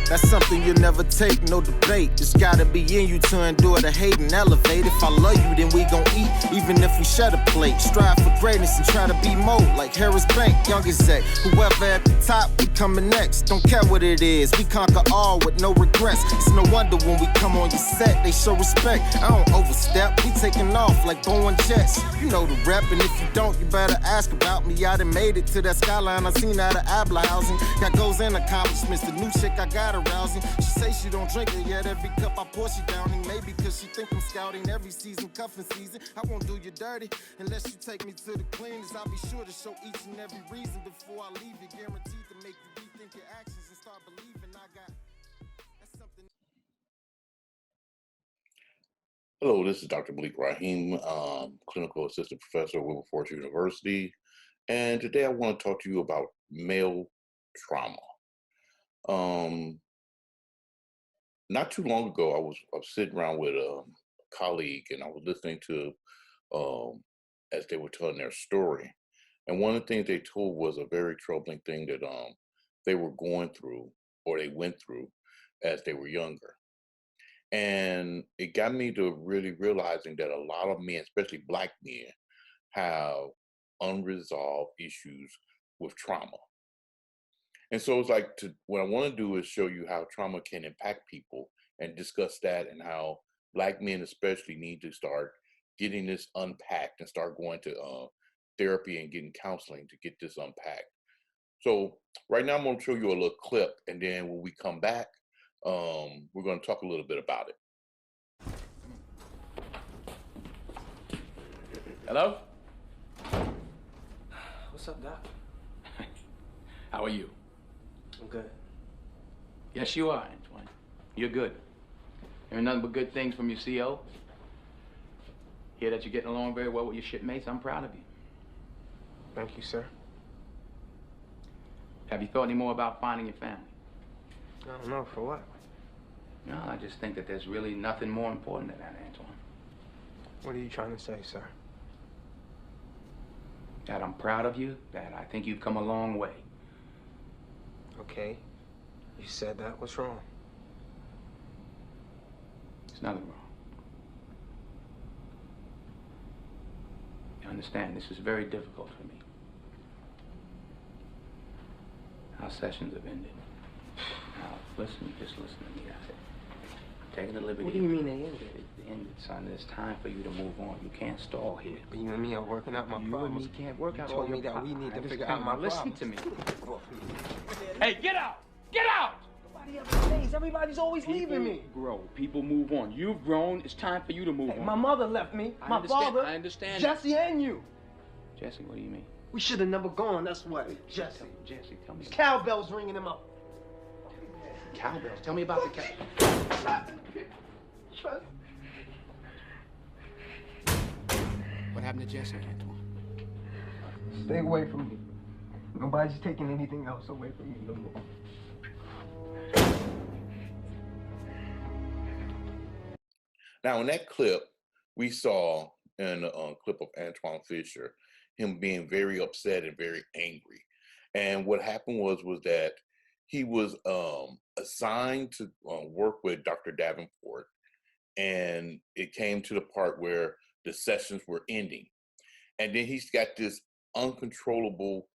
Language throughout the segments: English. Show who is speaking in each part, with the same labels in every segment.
Speaker 1: That's something you'll never take, no debate. It's gotta be in you to endure the hate and elevate. If I love you, then we gon' eat, even if we share the plate. Strive for greatness and try to be more like Harris Bank, young exec. Whoever at the top, we coming next. Don't care what it is, we conquer all with no regrets. It's no wonder when we come on your set, they show respect. I don't overstep, we taking off like Boeing jets. You know the rep, and if you don't, you better ask about me. I done made it to that skyline, I seen out of Abla housing. Got goals and accomplishments, the new chick I got arousing. She say she don't drink it yet, every cup I pour she downing. Maybe cause she think I'm scouting every season, cuffing season. I won't do you dirty unless you take me to the cleaners. I'll be sure to show each and every reason before I leave you. Guaranteed to make you rethink your actions and start believing I got. That's something.
Speaker 2: Hello, this is Dr. Malik Rahim, clinical assistant professor at Wilberforce University. And today I want to talk to you about male trauma. Not too long ago, I was sitting around with a colleague and I was listening to as they were telling their story. And one of the things they told was a very troubling thing that they were going through or they went through as they were younger. And it got me to really realizing that a lot of men, especially Black men, have unresolved issues with trauma. And so it's like, what I want to do is show you how trauma can impact people and discuss that, and how Black men especially need to start getting this unpacked and start going to therapy and getting counseling to get this unpacked. So right now I'm going to show you a little clip, and then when we come back, we're going to talk a little bit about it.
Speaker 3: Hello?
Speaker 4: What's up, Doc?
Speaker 3: How are you?
Speaker 4: I'm good.
Speaker 3: Yes, you are, Antoine. You're good. Hearing nothing but good things from your CO. Hear that you're getting along very well with your shipmates. I'm proud of you.
Speaker 4: Thank you, sir.
Speaker 3: Have you thought any more about finding your family?
Speaker 4: I don't know, for what?
Speaker 3: No, I just think that there's really nothing more important than that, Antoine.
Speaker 4: What are you trying to say, sir?
Speaker 3: That I'm proud of you, that I think you've come a long way.
Speaker 4: Okay. You said that. What's wrong?
Speaker 3: There's nothing wrong. You understand, this is very difficult for me. Our sessions have ended. Now, just listen to me. I said, I'm taking the liberty.
Speaker 4: What do you mean they ended?
Speaker 3: It ended, son. It's time for you to move on. You can't stall here.
Speaker 4: But you and me are working out my problems.
Speaker 3: You and me can't work out
Speaker 4: all your problems. You told me that we need to figure out my problems.
Speaker 3: Listen to me. Hey, get out! Get out!
Speaker 4: Nobody ever stays. Everybody's always leaving me.
Speaker 3: People grow. People move on. You've grown. It's time for you to move on.
Speaker 4: My mother left me. My father.
Speaker 3: I understand.
Speaker 4: Jesse and you.
Speaker 3: Jesse, what do you mean?
Speaker 4: We should have never gone. That's what. Jesse,
Speaker 3: tell me.
Speaker 4: Cowbells ringing him up.
Speaker 3: Cowbells? Tell me about the cowbells. What happened to Jesse, Antoine?
Speaker 4: Stay away from me. Nobody's taking anything else away from me no more.
Speaker 2: Now, in that clip, we saw in a clip of Antwone Fisher, him being very upset and very angry. And what happened was that he was assigned to work with Dr. Davenport, and it came to the part where the sessions were ending. And then he's got this uncontrollable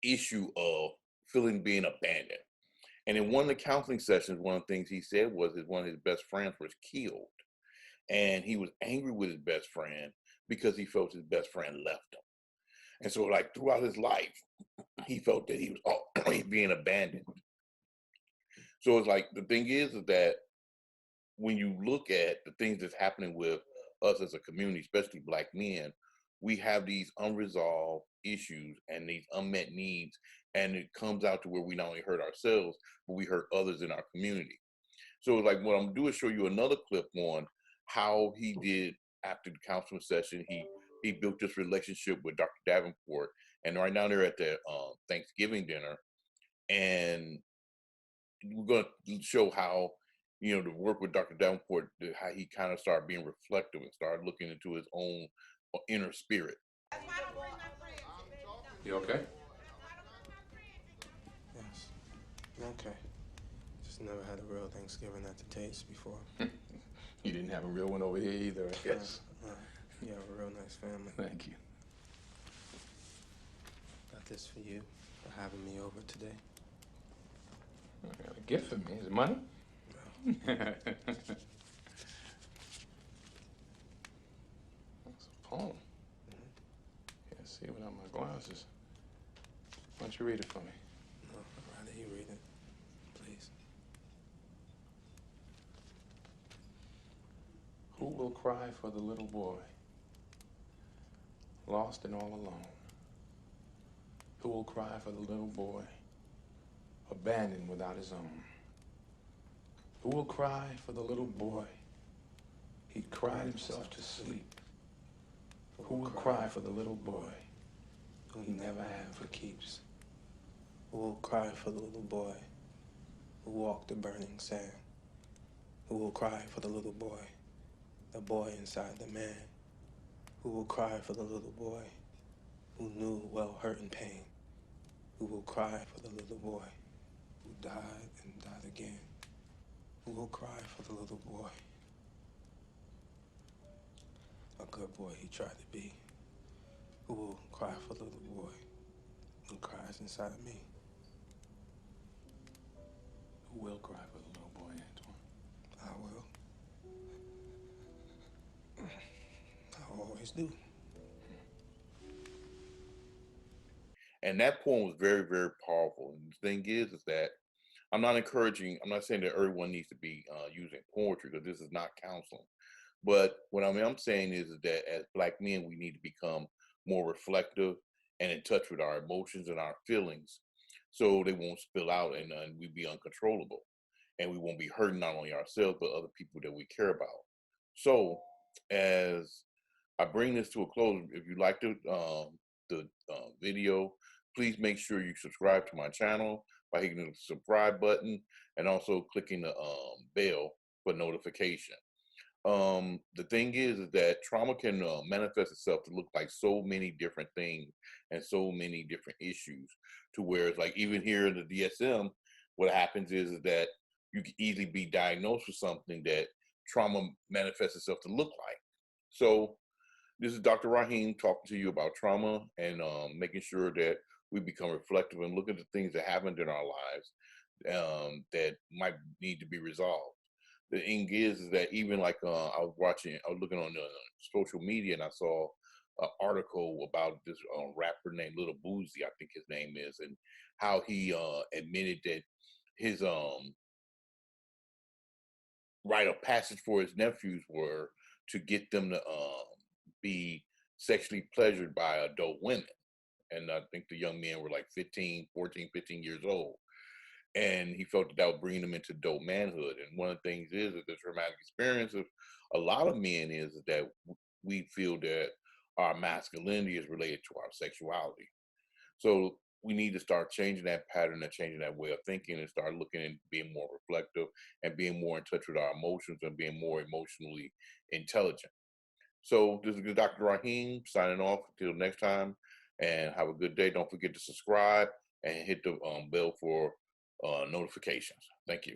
Speaker 2: issue of feeling being abandoned. And in one of the counseling sessions, one of the things he said was that one of his best friends was killed. And he was angry with his best friend because he felt his best friend left him. And so, like, throughout his life, he felt that he was always being abandoned. So it's like, the thing is that when you look at the things that's happening with us as a community, especially Black men, we have these unresolved issues and these unmet needs, and it comes out to where we not only hurt ourselves, but we hurt others in our community. So like, what I'm gonna do is show you another clip on how he did after the counseling session. He built this relationship with Dr. Davenport, and right now they're at the Thanksgiving dinner, and we're gonna show how, you know, the work with Dr. Davenport, how he kind of started being reflective and started looking into his own inner spirit.
Speaker 3: You okay?
Speaker 4: Yes. Okay. Just never had a real Thanksgiving at the Taste before.
Speaker 5: You didn't have a real one over here either, I guess.
Speaker 4: You have a real nice family.
Speaker 5: Thank you.
Speaker 4: Got this for you for having me over today.
Speaker 5: You got a gift for me. Is it money?
Speaker 4: No.
Speaker 5: That's a poem. Can't see without my glasses. Why don't you read it for me?
Speaker 4: No, I'd rather you read it, please.
Speaker 5: Who will cry for the little boy, lost and all alone? Who will cry for the little boy, abandoned without his own? Who will cry for the little boy? He cried himself to sleep. Who will cry for the little boy who he never had for keeps?
Speaker 4: Who will cry for the little boy who walked the burning sand? Who will cry for the little boy, the boy inside the man? Who will cry for the little boy who knew well hurt and pain? Who will cry for the little boy who died and died again? Who will cry for the little boy, a good boy he tried to be? Who will cry for the little boy who cries inside of me?
Speaker 5: Who will cry for the little boy, Antoine?
Speaker 4: I will. I always do.
Speaker 2: And that poem was very, very powerful. And the thing is that I'm not saying that everyone needs to be using poetry, because this is not counseling. But what I'm saying is that as Black men, we need to become more reflective and in touch with our emotions and our feelings, so they won't spill out and we be uncontrollable. And we won't be hurting not only ourselves, but other people that we care about. So as I bring this to a close, if you like the video, please make sure you subscribe to my channel by hitting the subscribe button and also clicking the bell for notification. The thing is that trauma can manifest itself to look like so many different things and so many different issues, to where it's like, even here in the DSM, what happens is that you can easily be diagnosed with something that trauma manifests itself to look like. So this is Dr. Raheem talking to you about trauma and making sure that we become reflective and look at the things that happened in our lives that might need to be resolved. The thing is that even like I was looking on social media, and I saw an article about this rapper named Little Boosie, I think his name is, and how he admitted that his rite of passage for his nephews were to get them to be sexually pleasured by adult women. And I think the young men were like 14, 15 years old. And he felt that would bring them into adult manhood. And one of the things is that the traumatic experience of a lot of men is that we feel that our masculinity is related to our sexuality. So we need to start changing that pattern and changing that way of thinking, and start looking and being more reflective and being more in touch with our emotions and being more emotionally intelligent. So this is Dr. Raheem signing off until next time, and have a good day. Don't forget to subscribe and hit the bell for notifications. Thank you.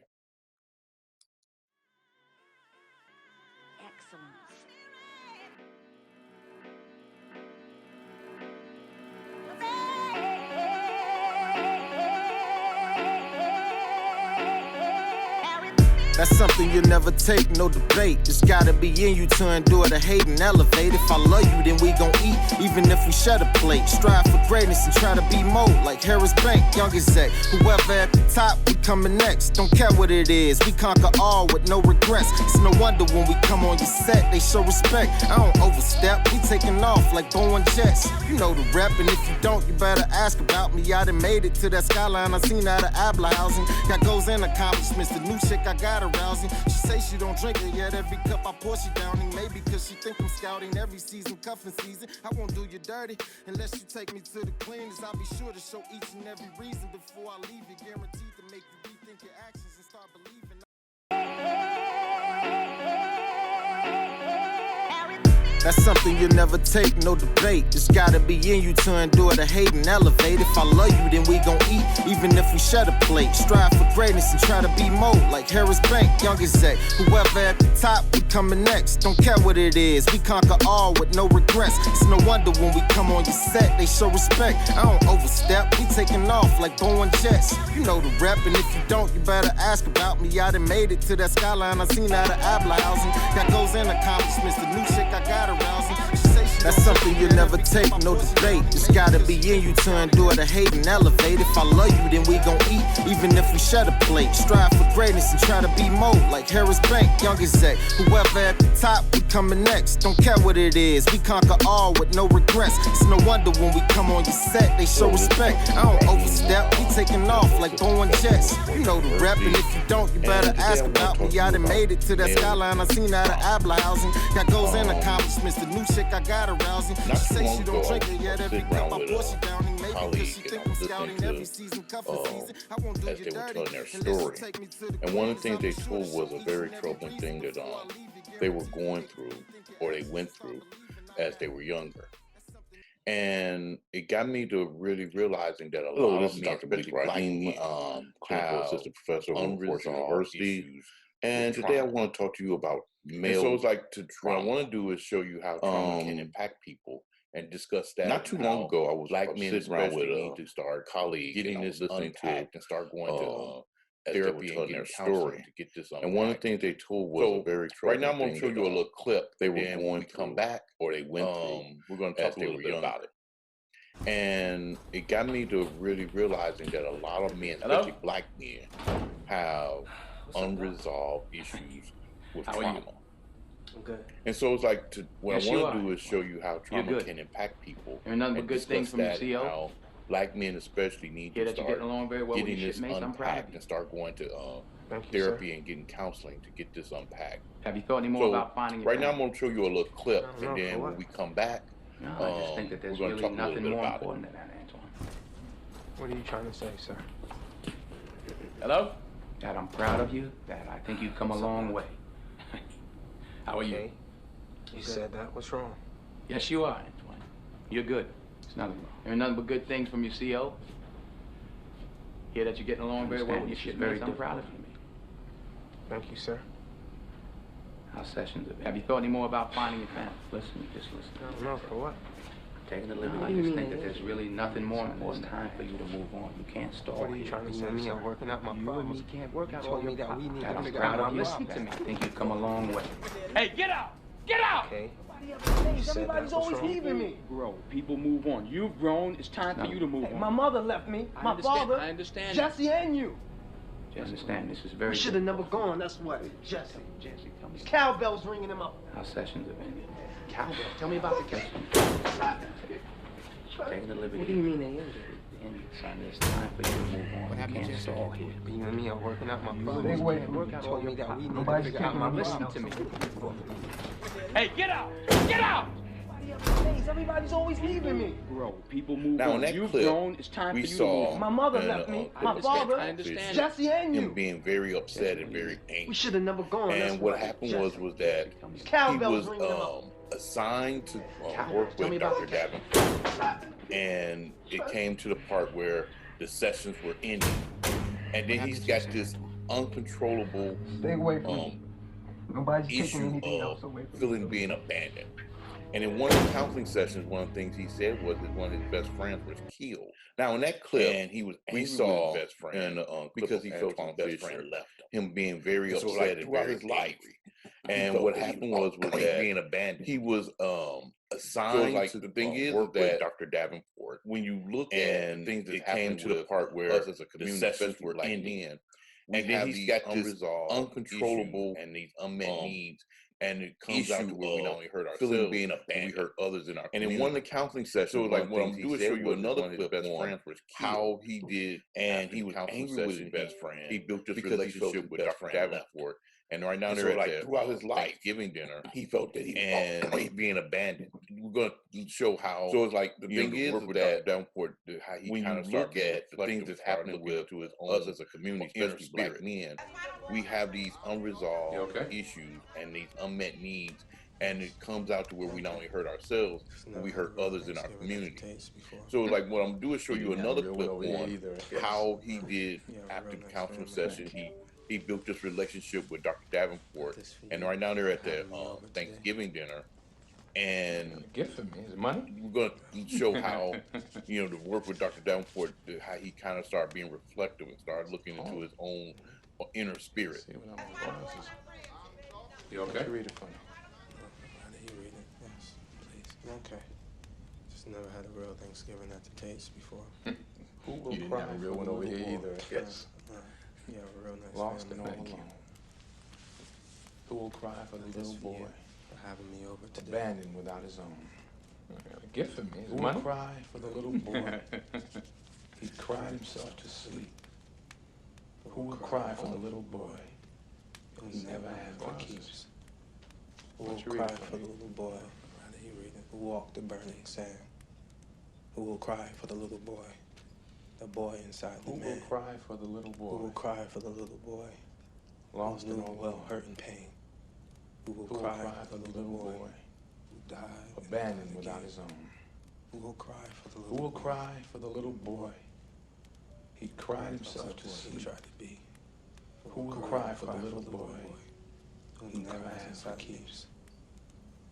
Speaker 6: Excellence.
Speaker 1: That's something you'll never take, no debate. It's gotta be in you to endure the hate and elevate. If I love you, then we gon' eat, even if we share a plate. Strive for greatness and try to be more like Harris Bank, youngest Zach. Whoever at the top, we coming next. Don't care what it is, we conquer all with no regrets. It's no wonder when we come on your set, they show respect. I don't overstep, we taking off like Boeing jets. You know the rep, and if you don't, you better ask about me. I done made it to that skyline, I seen out of Abla housing. Got goals and accomplishments, the new chick I got arousing. She say she don't drink it yet, every cup I pour she downing. Maybe cause she think I'm scouting every season, cuffing season. I won't do you dirty unless you take me to the cleaners. I'll be sure to show each and every reason before I leave you, guaranteed to make you rethink your actions and start believing. That's something you'll never take, no debate. It's gotta be in you to endure the hate and elevate. If I love you, then we gon' eat, even if we share the plate. Strive for greatness and try to be more like Harris Bank, young exec. Whoever at the top, we coming next. Don't care what it is, we conquer all with no regrets. It's no wonder when we come on your set, they show respect. I don't overstep, we taking off like Boeing jets. You know the rep, and if you don't, you better ask about me. I done made it to that skyline, I seen out of Abla housing. Got goals and accomplishments, the new chick I got arousing. That's something you'll never take, no debate. It's gotta be in you to endure the hate and elevate. If I love you, then we gon' eat, even if we share the plate. Strive for greatness and try to be more like Harris Bank, young exec. Whoever at the top, we coming next. Don't care what it is, we conquer all with no regrets. It's no wonder when we come on your set, they show respect. I don't overstep, we taking off like Boeing jets. You know the rep, and if you don't, you better ask about me. I done made it to that skyline, I seen out of Abla housing. Got goals and accomplishments, the new chick I got arousing. She say she don't drink it yet, every cup I pour she down. Maybe because she think I'm scouting every season, cuffing season. I won't do
Speaker 2: as
Speaker 1: you
Speaker 2: they were
Speaker 1: dirty.
Speaker 2: telling their story. And one of the things they told was a very troubling thing that they were going through, or they went through, as they were younger. And it got me to really realizing that a lot of men, especially black men, clinical assistant professor of Force University. And today I want to talk to you about male. So it's like what I want to do is show you how trauma can impact people and discuss that. Not too long ago, I was black men especially need to start colleagues getting this unpacked and start going to therapy and their story to get this unpacked. And one of the things they told was a very troubling. Right now, I'm going to show you a little clip. They were going to come back, or they went through. We're going to talk a little bit about it. And it got me to really realizing that a lot of men, especially black men, have unresolved issues with trauma.
Speaker 3: Okay.
Speaker 2: And so it's like what I want to do is show you how trauma can impact people.
Speaker 3: There are nothing but good things from your CO.
Speaker 2: How black men especially need to start getting this unpacked and start going to therapy and getting counseling to get this unpacked.
Speaker 3: Have you thought any more about finding your
Speaker 2: right now I'm going to show you a little clip, and then when we come back,
Speaker 3: no, I just think that there's
Speaker 2: we're going to
Speaker 3: really
Speaker 2: talk a
Speaker 3: nothing
Speaker 2: little bit
Speaker 3: more
Speaker 2: about
Speaker 3: important than that, Antoine.
Speaker 4: What are you trying to say, sir?
Speaker 3: Hello? That I'm proud of you, that I think you've come a long way. How are you?
Speaker 4: Okay. You said that. What's wrong?
Speaker 3: Yes, you are, Antoine. You're good. There's nothing wrong. There are nothing but good things from your CO. Hear that you're getting along very well with your shitmates. I'm proud of you, man.
Speaker 4: Thank you, sir.
Speaker 3: Our sessions. Have you thought any more about finding your family? Listen, just listen.
Speaker 4: I don't know, for what?
Speaker 3: Taking the liberty. I just think that there's really nothing more important. It's time for you to move on. You can't stall.
Speaker 4: What are you trying to say? Me, I'm working out my problems.
Speaker 3: You can't work out
Speaker 4: all
Speaker 3: all
Speaker 4: your
Speaker 3: your
Speaker 4: problems. We need to figure
Speaker 3: proud
Speaker 4: out
Speaker 3: of you. Listen to me. I think you've come a long way. Hey, get out! Get out!
Speaker 4: Okay.
Speaker 6: Everybody's always leaving me.
Speaker 3: Bro, people move on. You've grown. It's time for you to move on.
Speaker 6: My mother left me. My father.
Speaker 3: I understand.
Speaker 6: Jesse and you.
Speaker 3: Jesse, understand this is very.
Speaker 6: We should have never gone. That's what. Jesse.
Speaker 3: Jesse, tell me.
Speaker 6: Cowbells ringing him up.
Speaker 3: Our sessions have ended. Cowbell. Tell me about the cowbell. Taking the liberty.
Speaker 6: What do you mean they ended?
Speaker 3: Son, it's time for you to move on. What happened to stall here?
Speaker 4: You and me are working out my problems.
Speaker 6: They wait.
Speaker 4: You told me that we need to figure out my
Speaker 3: Listen
Speaker 4: problems.
Speaker 3: to me. Hey, get out! Get out!
Speaker 6: Everybody's always leaving me.
Speaker 3: Bro, people move
Speaker 2: Now, in
Speaker 3: on.
Speaker 2: that
Speaker 3: You've
Speaker 2: clip,
Speaker 3: grown. It's time for
Speaker 2: we
Speaker 3: you to
Speaker 2: saw
Speaker 3: move on.
Speaker 6: My mother
Speaker 2: and,
Speaker 6: left me.
Speaker 2: I
Speaker 6: My
Speaker 2: understand.
Speaker 6: father.
Speaker 3: I understand.
Speaker 6: Jesse and
Speaker 2: him
Speaker 6: you.
Speaker 2: being very upset and very angry.
Speaker 6: We should have never gone. That's
Speaker 2: And what happened was that he
Speaker 6: Cowbells
Speaker 2: was
Speaker 6: ringing him up.
Speaker 2: assigned to work
Speaker 3: Tell me
Speaker 2: with
Speaker 3: about
Speaker 2: Dr. Davenport, and it came to the part where the sessions were ending, and then he's got this uncontrollable
Speaker 6: Stay away from me. Nobody's taking
Speaker 2: issue
Speaker 6: anything else
Speaker 2: of
Speaker 6: away from me.
Speaker 2: feeling being abandoned. And in one of the counseling sessions, one of the things he said was that one of his best friends was killed. Now, in that clip, and he was angry with his best friend because he felt his best friend left him, being very upset and very angry. And what happened was that being abandoned, he was assigned to the thing is work with Dr. Davenport. When you look at things that came to the part where us as a community sessions were ending, and then he's got this uncontrollable and these unmet needs. And it comes out to where we not only hurt ourselves, feeling being abandoned, we hurt others in our community. And in one of the counseling sessions, so like what I'm doing is show you another clip best friend was how he did, and he was angry with his best friend. He built this relationship with Dr. Davenport. And right now they're at throughout his life Thanksgiving dinner, he felt that he's being abandoned. We're going to show how. So it's like the thing is that Davenport, how he kind of look at the things that's happening with us as a community, especially black men, we have these unresolved issues and these unmet needs, And it comes out to where we not only hurt ourselves, but we hurt others in our community. So like what I'm gonna do is show you another clip on how he did after the counseling session. He built this relationship with Dr. Davenport, and right now they're at the Thanksgiving dinner. And
Speaker 5: A gift for me is it money?
Speaker 2: we're gonna show how, you know, the work with Dr. Davenport, how he kind of started being reflective and started looking into his own inner spirit.
Speaker 5: See what I'm doing. You okay? Read it for me.
Speaker 4: How do you read it? Yes, please. I'm okay. Just never had a real Thanksgiving at the Taste before.
Speaker 5: Who will cry? A real one over here either. Yes.
Speaker 4: Yeah, a real nice
Speaker 5: Lost and
Speaker 4: family.
Speaker 5: all alone. Who will cry for the little boy?
Speaker 4: For having me over today.
Speaker 5: Abandoned without his own. A gift for me. Who will cry for the little boy? He cried himself to sleep. Who will cry for the little boy? Who never had for keeps.
Speaker 4: Who will cry for the little boy? How do you read it? Who walked the burning sand? Who will cry for the little boy? The boy inside the man.
Speaker 5: Who will cry for the little boy?
Speaker 4: Who will cry for the little boy?
Speaker 5: Lost
Speaker 4: Who
Speaker 5: and
Speaker 4: knew
Speaker 5: all
Speaker 4: well
Speaker 5: alone.
Speaker 4: hurt and pain. Who will
Speaker 5: Who will
Speaker 4: cry for the little boy? Who died and
Speaker 5: Abandoned
Speaker 4: died
Speaker 5: without
Speaker 4: again?
Speaker 5: his own.
Speaker 4: Who will cry for the
Speaker 5: Who
Speaker 4: little
Speaker 5: will
Speaker 4: boy?
Speaker 5: cry for the little boy? He cried himself to
Speaker 4: He
Speaker 5: sleep.
Speaker 4: tried to be.
Speaker 5: Who will cry for the little boy?
Speaker 4: Who
Speaker 5: Who
Speaker 4: never
Speaker 5: never
Speaker 4: has
Speaker 5: had
Speaker 4: inside
Speaker 5: for
Speaker 4: keeps.
Speaker 5: keeps.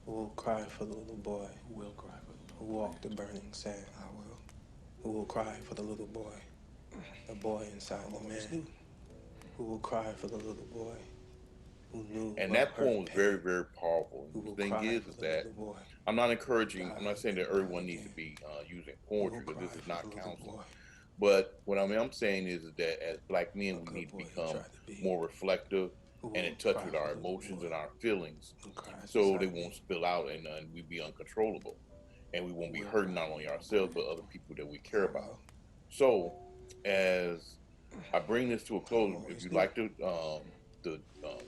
Speaker 4: Who will cry for the little boy?
Speaker 5: Who will cry for the
Speaker 4: Who
Speaker 5: little
Speaker 4: walked the burning sand?
Speaker 6: I will.
Speaker 4: Who will cry for the little boy? The boy inside the man. Who will cry for the little boy? Who knew
Speaker 2: And
Speaker 4: well
Speaker 2: that
Speaker 4: hurt
Speaker 2: poem was
Speaker 4: and
Speaker 2: very,
Speaker 4: pain?
Speaker 2: very powerful.
Speaker 4: Who will
Speaker 2: The thing
Speaker 4: cry
Speaker 2: is
Speaker 4: for the
Speaker 2: that
Speaker 4: little boy?
Speaker 2: I'm not encouraging, I'm not saying that everyone needs to be using
Speaker 4: Who will
Speaker 2: poetry, because this
Speaker 4: cry
Speaker 2: is
Speaker 4: for
Speaker 2: not
Speaker 4: the little
Speaker 2: counseling.
Speaker 4: boy?
Speaker 2: But what I'm saying is that as black
Speaker 4: A
Speaker 2: men, we
Speaker 4: good
Speaker 2: need to
Speaker 4: boy he
Speaker 2: become
Speaker 4: tried to be.
Speaker 2: more reflective
Speaker 4: Who
Speaker 2: and
Speaker 4: will
Speaker 2: in touch
Speaker 4: cry
Speaker 2: with
Speaker 4: for
Speaker 2: our
Speaker 4: the little
Speaker 2: emotions
Speaker 4: boy?
Speaker 2: and our feelings,
Speaker 4: Who cries
Speaker 2: so
Speaker 4: beside
Speaker 2: they
Speaker 4: me?
Speaker 2: won't spill out and we be uncontrollable, and we won't be hurting not only ourselves but other people that we care about. So as I bring this to a close, if you like the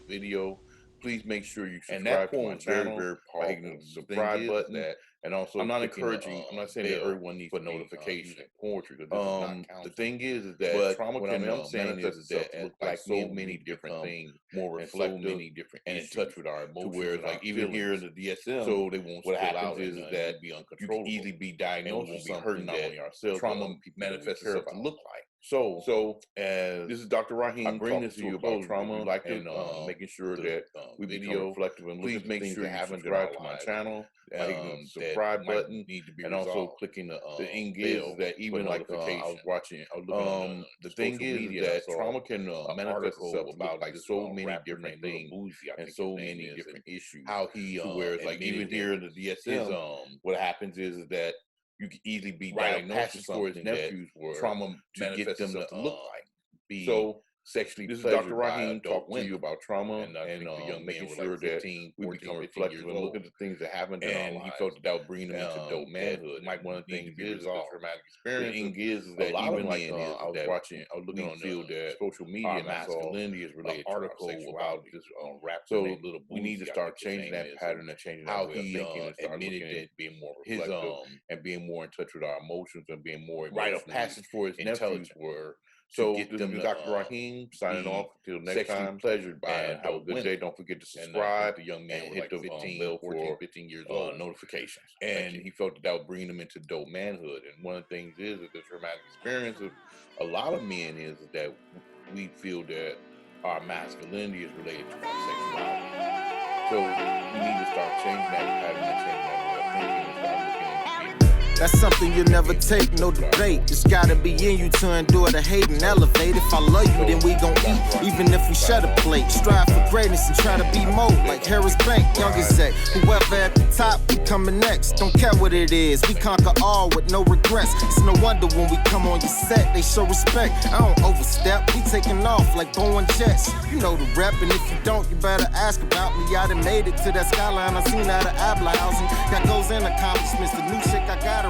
Speaker 2: video, please make sure you subscribe to my channel. Very powerful. Hitting the subscribe button. That, and also, I'm not encouraging. I'm not saying that everyone needs to notification poetry. Because this is not counseling. The thing is that trauma can manifest itself to look like so many different things, more reflective, so many different and in touch with our emotions. To where it's like even here in the DSM, so they won't. What happens is that be uncontrollable. You can easily be diagnosed with something hurting not only ourselves. Trauma manifests itself to look like. So as this is Dr. Raheem, I bring this to you about trauma, like and making sure that we become reflective and please make sure you subscribe to my channel, hitting the subscribe button, and also clicking the bell. That even like I was watching, the thing is that trauma can manifest itself about like so many different things and so many different issues. How he where it's like even here in the DSM, what happens is that you can easily be diagnosed for his nephews were trauma to get them to look like be so sexually. This is Dr. Raheem talking to you about trauma and the young making sure that we become reflective and look at the things that happened in our lives. He felt that would bring them into dope manhood. Like one of the things is a traumatic experience. The thing is that even like I was watching, I was looking on the social media, and masculinity is related to article about this rap. So we need to start changing that pattern and changing how he thinking and start looking at being more reflective and being more in touch with our emotions and being more right of passage for his nephews were. So this is Dr. Raheem signing off until next time. Pleasured by and have a good day. Don't forget to subscribe. The young man hit the 15 years old notifications. And he felt that would bring them into dope manhood. And one of the things is that the traumatic experience of a lot of men is that we feel that our masculinity is related to our sexuality. So we need to start changing that pattern and changing that way of thinking and start looking.
Speaker 1: That's something you never take, no debate. It's gotta be in you to endure the hate and elevate. If I love you, then we gon' eat, even if we share the plate. Strive for greatness and try to be more like Harris Bank, young exec. Whoever at the top, we coming next. Don't care what it is, we conquer all with no regrets. It's no wonder when we come on your set, they show respect. I don't overstep, we taking off like Boeing jets. You know the rep, and if you don't, you better ask about me. I done made it to that skyline, I seen out of Abla housing. Got goals and accomplishments, the new chick I got arousing.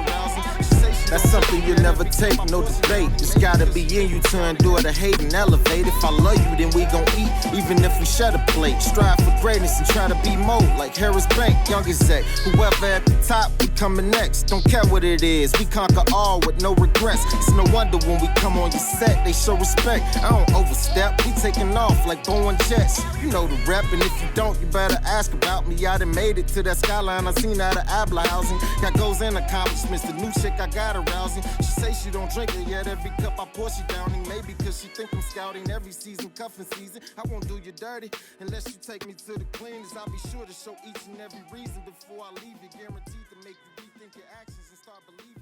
Speaker 1: She say she That's something you never take, no debate. It's gotta be in you to endure the hate and elevate. If I love you, then we gon' eat, even if we share the plate. Strive for greatness and try to be more like Harris Bank, young exec. Whoever at the top, we coming next. Don't care what it is, we conquer all with no regrets. It's no wonder when we come on your set, they show respect. I don't overstep, we taking off like Boeing jets. You know the rep, and if you don't, you better ask about me. I done made it to that skyline, I seen out of Abla housing. Got goals and accomplishments, the new chick I got arousing. She say she don't drink it yet, every cup I pour she downing. Maybe cause she think I'm scouting every season, cuffing season. I won't do you dirty unless you take me to the cleaners. I'll be sure to show each and every reason before I leave you, guaranteed to make you rethink your actions and start believing.